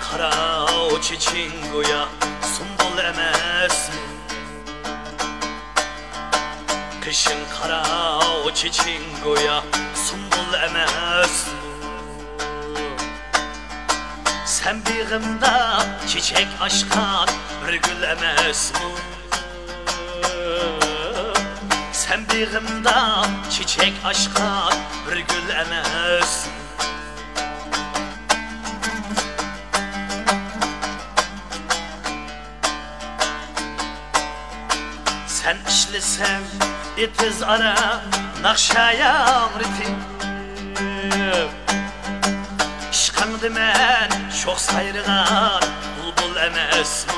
qara o çiçingoya sumbul emasmi? Kışın qara o çiçingoya sumbul emasmi? Sen bağımda çiçek aşkan bir gül emasmi? Sen bağımda çiçek aşkan bir gül emasmi? Sen işlesen itiz ara nakşayan ritim, İşkandı men çok sayrıgan bulbul emasmi?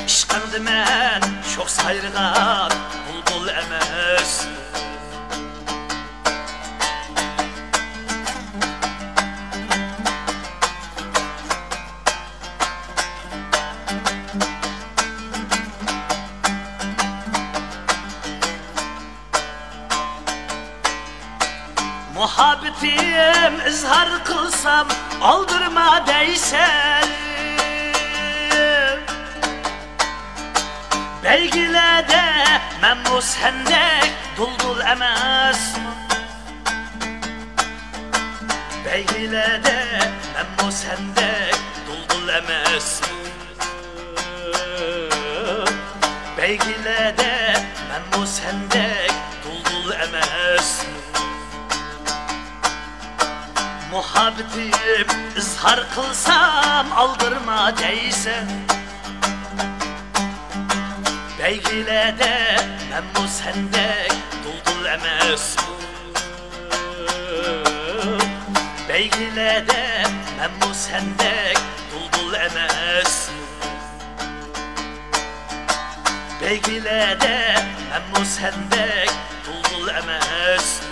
İşkandı men çok sayrıgan bulbul emasmi? Muhabbetim izhar kılsam aldırma deysen, belgile de men bu sendek duldul emasmi? Belgile de men bu sendek duldul emasmi? Belgile de men bu sendek duldul emasmi? Muhabbetim izhar kılsam aldırma deysen, belgile de men bu sendek duldul emasmi? Belgile de men bu sendek duldul emasmi? Belgile de men bu sendek duldul emasmi?